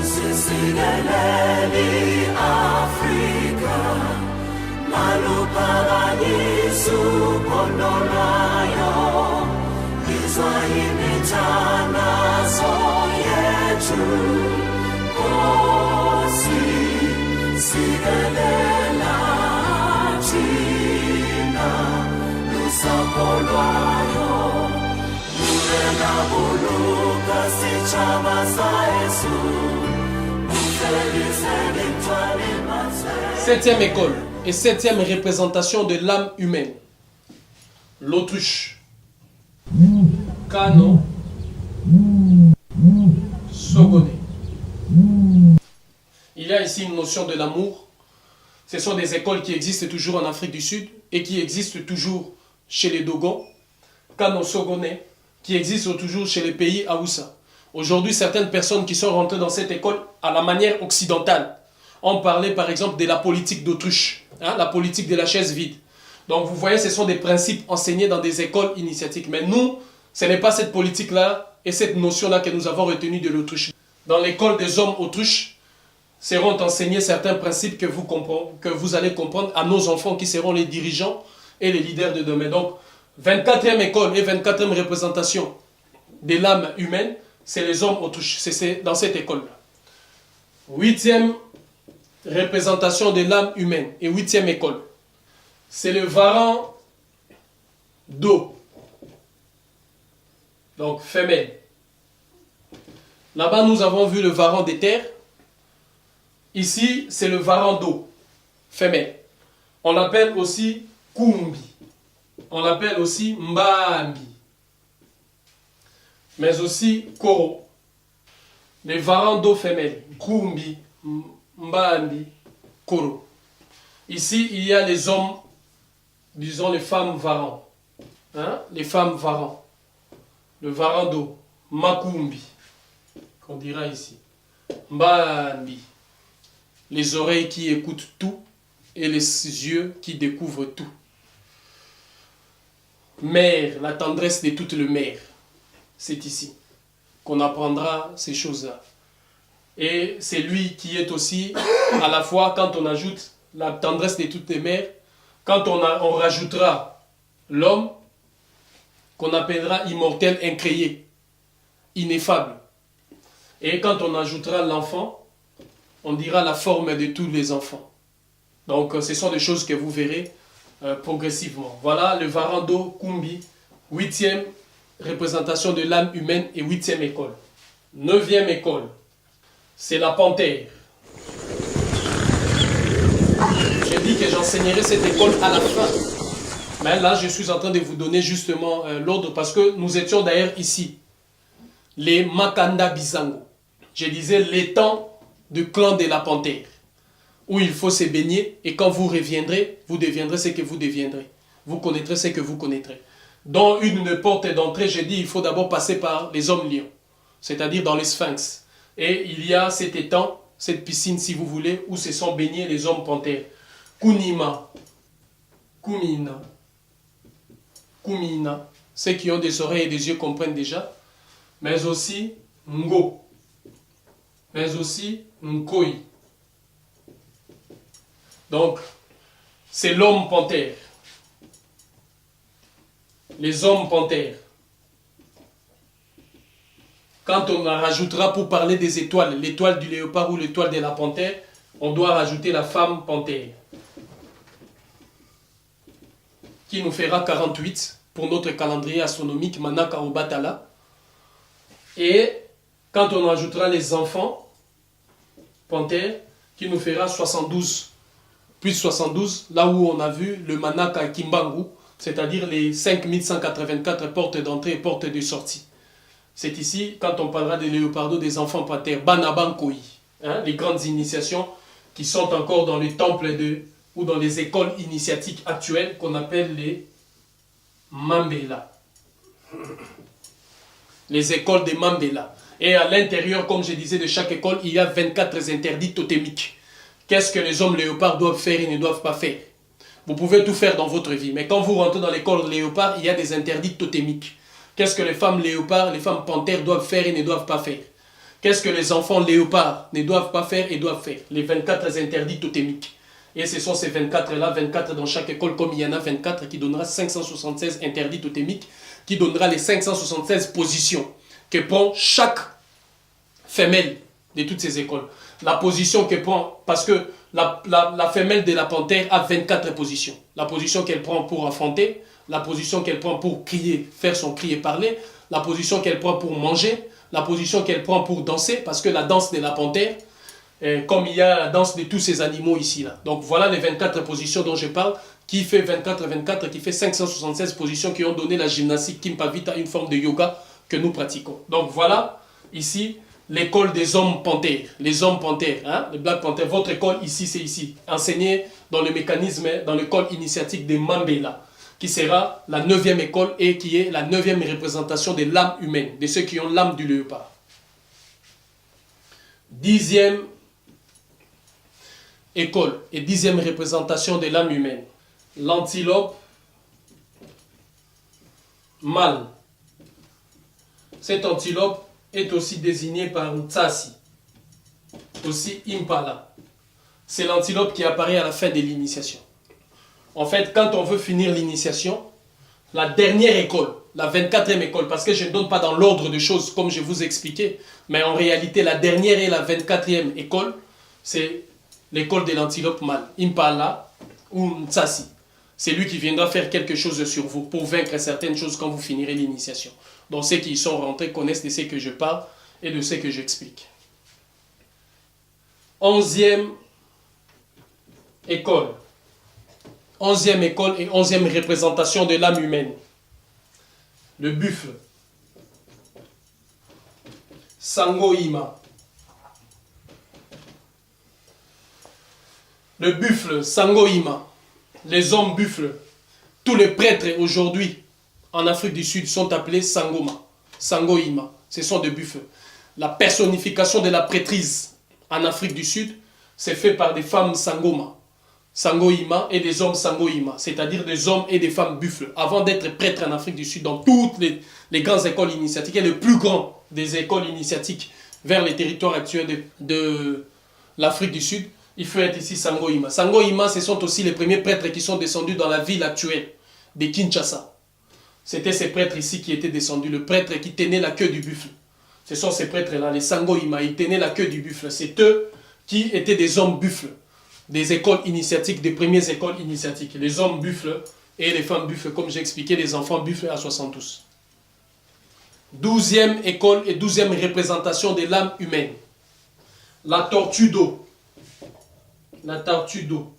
Sisingeleli Africa, Maluparadisu Pondolayo, Izwahimitana Soyetu, Kosi Sigelela China, Lusapolwayo, Murena Buluka Sichama Saesu. Septième école et septième représentation de l'âme humaine. L'autruche. Kano. Sogone. Il y a ici une notion de l'amour. Ce sont des écoles qui existent toujours en Afrique du Sud et qui existent toujours chez les Dogons. Kano Sogone, qui existent toujours chez les pays Haoussa. Aujourd'hui, certaines personnes qui sont rentrées dans cette école à la manière occidentale ont parlé par exemple de la politique d'autruche, la politique de la chaise vide. Donc vous voyez, ce sont des principes enseignés dans des écoles initiatiques. Mais nous, ce n'est pas cette politique-là et cette notion-là que nous avons retenue de l'autruche. Dans l'école des hommes autruches, seront enseignés certains principes que vous allez comprendre à nos enfants qui seront les dirigeants et les leaders de demain. Donc, 24e école et 24e représentation de l'âme humaine, c'est les hommes autruches, c'est dans cette école-là. 8e représentation de l'âme humaine et 8e école, c'est le varan d'eau, donc femelle. Là-bas, nous avons vu le varan des terres. Ici, c'est le varan d'eau, femelle. On l'appelle aussi kumbi. On l'appelle aussi mbambi. Mais aussi koro. Les varans d'eau femelle, kumbi, mbambi, koro. Ici, il y a les hommes, disons les femmes varans. Les femmes varans. Le varan d'eau, makumbi, qu'on dira ici. Mbambi. Les oreilles qui écoutent tout et les yeux qui découvrent tout. Mère, la tendresse de toutes les mères. C'est ici qu'on apprendra ces choses-là. Et c'est lui qui est aussi, à la fois, quand on ajoute la tendresse de toutes les mères, quand on rajoutera l'homme, qu'on appellera immortel, incréé, ineffable. Et quand on ajoutera l'enfant, on dira la forme de tous les enfants. Donc, ce sont des choses que vous verrez progressivement. Voilà le Varando Kumbi, 8e représentation de l'âme humaine et 8e école. 9e école, c'est la panthère. J'ai dit que j'enseignerai cette école à la fin. Mais là, je suis en train de vous donner justement l'ordre parce que nous étions d'ailleurs ici. Les Makanda Bizango. Je disais l'étang du clan de la panthère, où il faut se baigner et quand vous reviendrez, vous deviendrez ce que vous deviendrez. Vous connaîtrez ce que vous connaîtrez. Dans une porte d'entrée, j'ai dit il faut d'abord passer par les hommes lions, c'est-à-dire dans les sphinx. Et il y a cet étang, cette piscine si vous voulez, où se sont baignés les hommes panthères. Kunima, Kumina, Kumina, ceux qui ont des oreilles et des yeux comprennent déjà, mais aussi Ngo, mais aussi Nkoi. Donc, c'est l'homme panthère. Les hommes panthères. Quand on rajoutera pour parler des étoiles, l'étoile du léopard ou l'étoile de la panthère, on doit rajouter la femme panthère. Qui nous fera 48 pour notre calendrier astronomique, Manaka Obatala. Et quand on ajoutera les enfants panthères, qui nous fera 72, plus 72, là où on a vu le Manaka Kimbangu, c'est-à-dire les 5184 portes d'entrée et portes de sortie. C'est ici, quand on parlera des léopardos, des enfants panthères, Banabankoi, les grandes initiations qui sont encore dans les temples ou dans les écoles initiatiques actuelles qu'on appelle les Mambela. Les écoles des Mambela. Et à l'intérieur, comme je disais, de chaque école, il y a 24 interdits totémiques. Qu'est-ce que les hommes léopards doivent faire et ne doivent pas faire? Vous pouvez tout faire dans votre vie, mais quand vous rentrez dans l'école léopard, il y a des interdits totémiques. Qu'est-ce que les femmes léopards, les femmes panthères doivent faire et ne doivent pas faire? Qu'est-ce que les enfants léopards ne doivent pas faire et doivent faire? Les 24 interdits totémiques. Et ce sont ces 24-là, 24 dans chaque école, comme il y en a 24, qui donnera 576 interdits totémiques, qui donnera les 576 positions que prend chaque femelle de toutes ces écoles. La position que prend, parce que la femelle de la panthère a 24 positions. La position qu'elle prend pour affronter, la position qu'elle prend pour crier, faire son cri et parler, la position qu'elle prend pour manger, la position qu'elle prend pour danser, parce que la danse de la panthère, comme il y a la danse de tous ces animaux ici. Là. Donc voilà les 24 positions dont je parle, qui fait 24, qui fait 576 positions qui ont donné la gymnastique Kimpavita, une forme de yoga que nous pratiquons. Donc voilà ici l'école des hommes panthères, les hommes panthères, hein, les Black Panthers. Votre école ici, c'est ici, enseigné dans le mécanisme, dans l'école initiatique de Mambela, qui sera la 9e école et qui est la 9e représentation de l'âme humaine, de ceux qui ont l'âme du léopard. 10e école et 10e représentation de l'âme humaine, l'antilope mâle. Cette antilope est aussi désignée par Ntsasi, aussi Impala. C'est l'antilope qui apparaît à la fin de l'initiation. En fait, quand on veut finir l'initiation, la dernière école, la 24e école, parce que je ne donne pas dans l'ordre des choses comme je vous expliquais, mais en réalité, la dernière et la 24e école, c'est l'école de l'antilope mâle, Impala ou Ntsasi. C'est lui qui viendra faire quelque chose sur vous pour vaincre certaines choses quand vous finirez l'initiation. Donc ceux qui y sont rentrés connaissent de ce que je parle et de ce que j'explique. 11e école. 11e école et 11e représentation de l'âme humaine. Le buffle. Sangoima. Le buffle, Sangoima. Les hommes buffles. Tous les prêtres aujourd'hui en Afrique du Sud sont appelés Sangoma. Sangoima. Ce sont des buffles. La personnification de la prêtrise en Afrique du Sud, c'est fait par des femmes Sangoma. Sangoima et des hommes Sangoima, c'est-à-dire des hommes et des femmes buffles. Avant d'être prêtres en Afrique du Sud, dans toutes les grandes écoles initiatiques, et le plus grand des écoles initiatiques vers les territoires actuels de l'Afrique du Sud, il faut être ici Sangoima. Sangoima, ce sont aussi les premiers prêtres qui sont descendus dans la ville actuelle de Kinshasa. C'était ces prêtres ici qui étaient descendus, le prêtre qui tenait la queue du buffle. Ce sont ces prêtres-là, les Sangoima, ils tenaient la queue du buffle. C'est eux qui étaient des hommes buffles. Des écoles initiatiques, des premières écoles initiatiques. Les hommes buffles et les femmes buffles, comme j'ai expliqué, les enfants buffles à 72. 12e école et 12e représentation de l'âme humaine. La tortue d'eau. La tortue d'eau.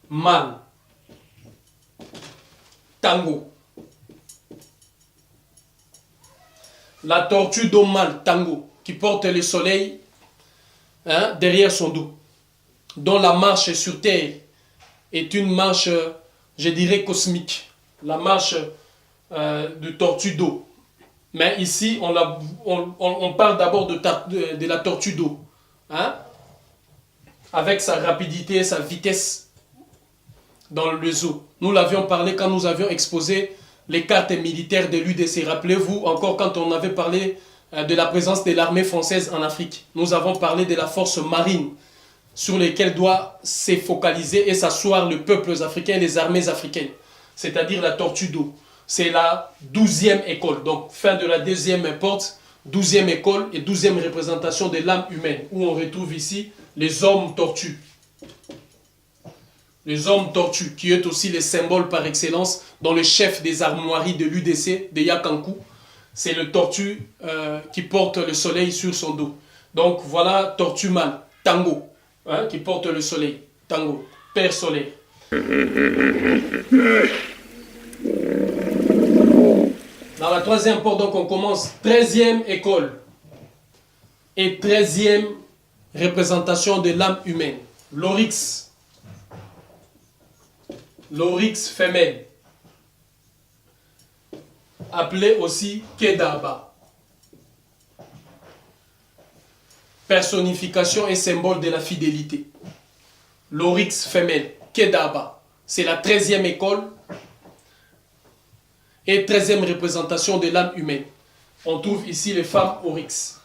Mâle. Tango. La tortue d'eau mâle, Tango, qui porte le soleil derrière son dos, dont la marche sur Terre est une marche, je dirais, cosmique. La marche de tortue d'eau. Mais ici, on parle d'abord de la tortue d'eau. Hein? Avec sa rapidité, sa vitesse dans les eaux. Nous l'avions parlé quand nous avions exposé les cartes militaires de l'UDC. Rappelez-vous encore quand on avait parlé de la présence de l'armée française en Afrique. Nous avons parlé de la force marine sur lesquelles doit se focaliser et s'asseoir le peuple africain et les armées africaines. C'est-à-dire la tortue d'eau. C'est la 12e école. Donc fin de la deuxième porte, 12e école et 12e représentation de l'âme humaine. Où on retrouve ici les hommes tortues. Les hommes tortues, qui est aussi le symbole par excellence dans le chef des armoiries de l'UDC, de Yakankou. C'est le tortue qui porte le soleil sur son dos. Donc voilà, tortue mâle, Tango, hein, qui porte le soleil. Tango, Père Soleil. Dans la troisième porte, donc on commence 13e école et 13e représentation de l'âme humaine. L'oryx. L'oryx femelle, appelé aussi Kedaba. Personnification et symbole de la fidélité. L'oryx femelle, Kedaba, c'est la 13e école et 13e représentation de l'âme humaine. On trouve ici les femmes oryx.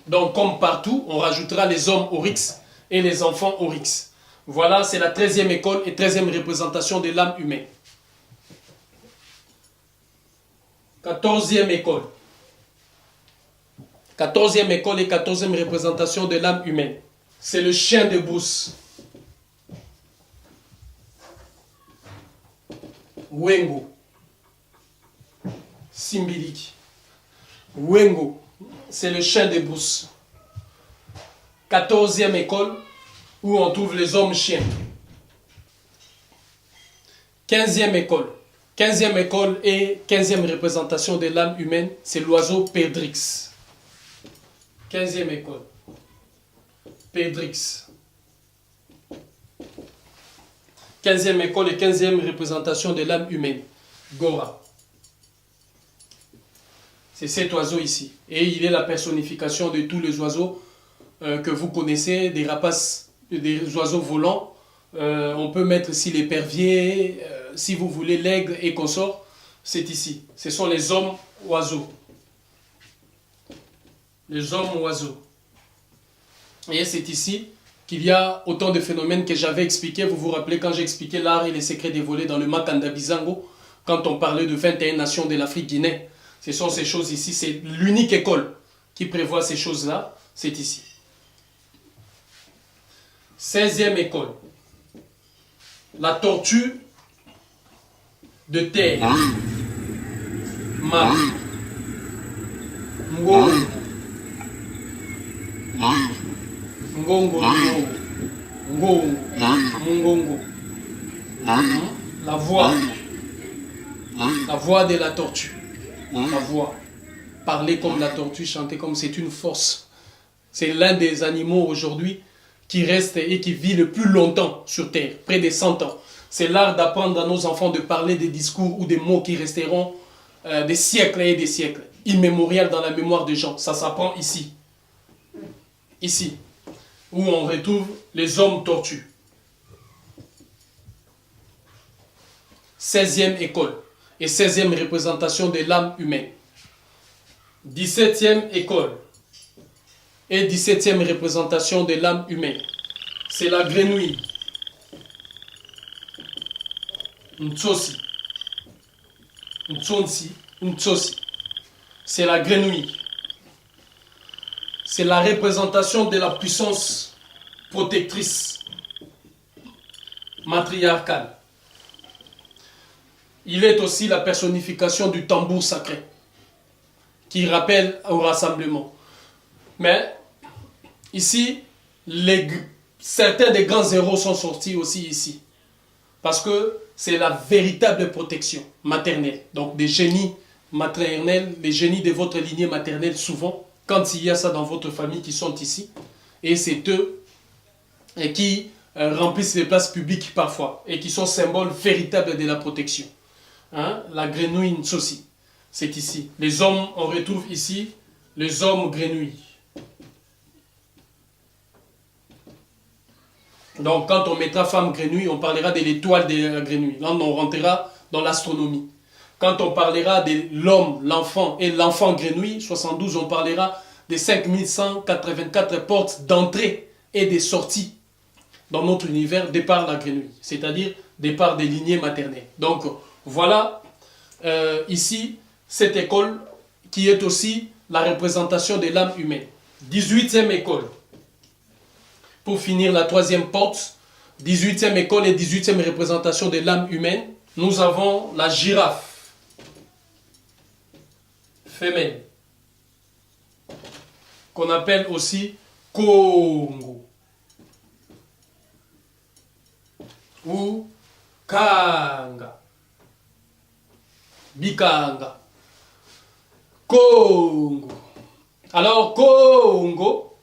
Donc, comme partout, on rajoutera les hommes oryx et les enfants oryx. Voilà, c'est la 13e école et 13e représentation de l'âme humaine. 14e école. 14e école et 14e représentation de l'âme humaine. C'est le chien de brousse. Wengo. Simbiliki. Wengo. C'est le chien de brousse. 14e école où on trouve les hommes chiens. 15e école. 15e école et 15e représentation de l'âme humaine, c'est l'oiseau Pédrix. 15e école. Pédrix. 15e école et 15e représentation de l'âme humaine. Gora. C'est cet oiseau ici. Et il est la personnification de tous les oiseaux que vous connaissez, des rapaces, des oiseaux volants. On peut mettre ici l'épervier, si vous voulez l'aigle et consort, c'est ici. Ce sont les hommes oiseaux. Les hommes oiseaux. Et c'est ici qu'il y a autant de phénomènes que j'avais expliqués. Vous vous rappelez quand j'ai expliqué l'art et les secrets dévoilés dans le Makanda Bizango, quand on parlait de 21 nations de l'Afrique guinéenne. Ce sont ces choses ici. C'est l'unique école qui prévoit ces choses-là. C'est ici. 16e école. La tortue de terre. Ma. Ngongo. Ngongo. Ngongo. Ngongo. La voix. La voix de la tortue. La voix. Parler comme la tortue, chanter comme c'est une force. C'est l'un des animaux aujourd'hui qui reste et qui vit le plus longtemps sur Terre, près de 100 ans. C'est l'art d'apprendre à nos enfants de parler des discours ou des mots qui resteront des siècles et des siècles, immémorial dans la mémoire des gens. Ça s'apprend ici. Ici, où on retrouve les hommes tortues. 16e école et 16e représentation de l'âme humaine. 17e école et 17e représentation de l'âme humaine. C'est la grenouille. Ntsosi. Ntsonsi. Ntsosi. C'est la grenouille. C'est la représentation de la puissance protectrice, matriarcale. Il est aussi la personnification du tambour sacré, qui rappelle au rassemblement. Mais ici, certains des grands héros sont sortis aussi ici. Parce que c'est la véritable protection maternelle. Donc des génies maternels, les génies de votre lignée maternelle souvent, quand il y a ça dans votre famille qui sont ici, et c'est eux qui remplissent les places publiques parfois, et qui sont symboles véritables de la protection. Hein? La grenouille Ntsosi, c'est ici. Les hommes, on retrouve ici les hommes grenouilles. Donc quand on mettra femme grenouille, on parlera de l'étoile de la grenouille. Là, on rentrera dans l'astronomie. Quand on parlera de l'homme, l'enfant et l'enfant grenouille, 72, on parlera des 5184 portes d'entrée et de sortie dans notre univers, départ la grenouille, c'est-à-dire départ des lignées maternelles. Donc voilà ici cette école qui est aussi la représentation de l'âme humaine. 18e école. Pour finir la troisième porte, 18e école et 18e représentation de l'âme humaine, nous avons la girafe femelle, qu'on appelle aussi Congo ou Kanga, Bikanga, Congo. Alors Congo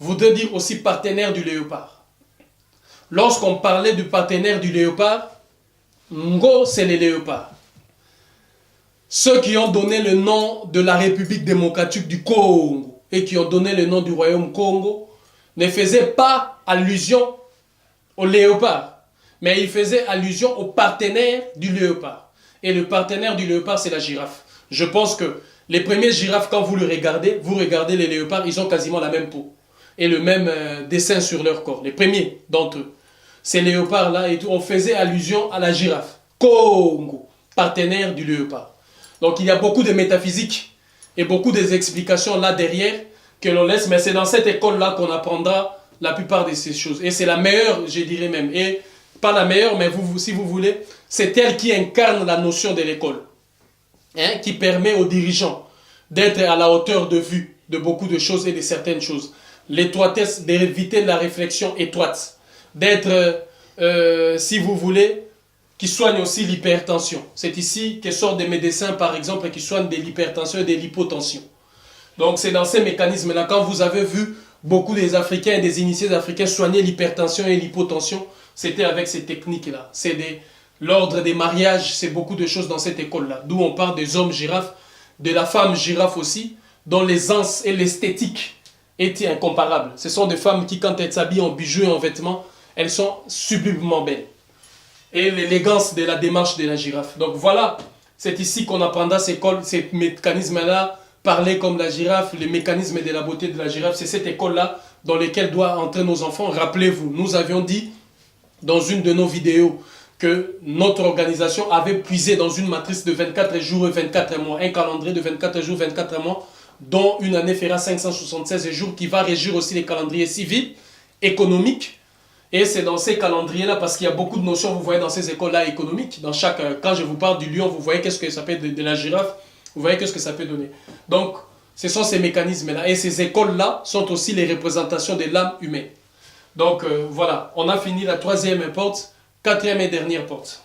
voudrait dire aussi partenaire du léopard. Lorsqu'on parlait du partenaire du léopard, Ngo c'est les léopards. Ceux qui ont donné le nom de la République démocratique du Congo et qui ont donné le nom du royaume Congo ne faisaient pas allusion au léopard, mais ils faisaient allusion au partenaire du léopard. Et le partenaire du léopard, c'est la girafe. Je pense que Les premiers girafes, quand vous regardez les léopards, ils ont quasiment la même peau et le même dessin sur leur corps. Les premiers d'entre eux. Ces léopards-là, on faisait allusion à la girafe. Congo, partenaire du léopard. Donc il y a beaucoup de métaphysique et beaucoup d'explications là derrière que l'on laisse, mais c'est dans cette école-là qu'on apprendra la plupart de ces choses. Et c'est la meilleure, je dirais même. Et pas la meilleure, mais si vous voulez, c'est elle qui incarne la notion de l'école. Hein, qui permet aux dirigeants d'être à la hauteur de vue de beaucoup de choses et de certaines choses. L'étroitesse, d'éviter la réflexion étroite. D'être, si vous voulez, qui soigne aussi l'hypertension. C'est ici que sortent des médecins, par exemple, qui soignent de l'hypertension et de l'hypotension. Donc c'est dans ces mécanismes-là, quand vous avez vu beaucoup des Africains et des initiés africains soigner l'hypertension et l'hypotension, c'était avec ces techniques-là. C'est l'ordre des mariages, c'est beaucoup de choses dans cette école-là. D'où on parle des hommes girafes, de la femme girafe aussi, dont l'aisance et l'esthétique étaient incomparables. Ce sont des femmes qui, quand elles s'habillent en bijoux et en vêtements, elles sont sublimement belles. Et l'élégance de la démarche de la girafe. Donc voilà, c'est ici qu'on apprendra ces mécanismes-là, parler comme la girafe, les mécanismes de la beauté de la girafe. C'est cette école-là dans laquelle doivent entrer nos enfants. Rappelez-vous, nous avions dit dans une de nos vidéos que notre organisation avait puisé dans une matrice de 24 jours et 24 mois, un calendrier de 24 jours et 24 mois, dont une année fera 576 jours, qui va régir aussi les calendriers civils, économiques. Et c'est dans ces calendriers-là, parce qu'il y a beaucoup de notions, vous voyez, dans ces écoles-là économiques. Dans quand je vous parle du lion, vous voyez qu'est-ce que ça peut de la girafe, vous voyez qu'est-ce que ça peut donner. Donc, ce sont ces mécanismes-là. Et ces écoles-là sont aussi les représentations de l'âme humaine. Donc, voilà, on a fini la troisième porte, quatrième et dernière porte.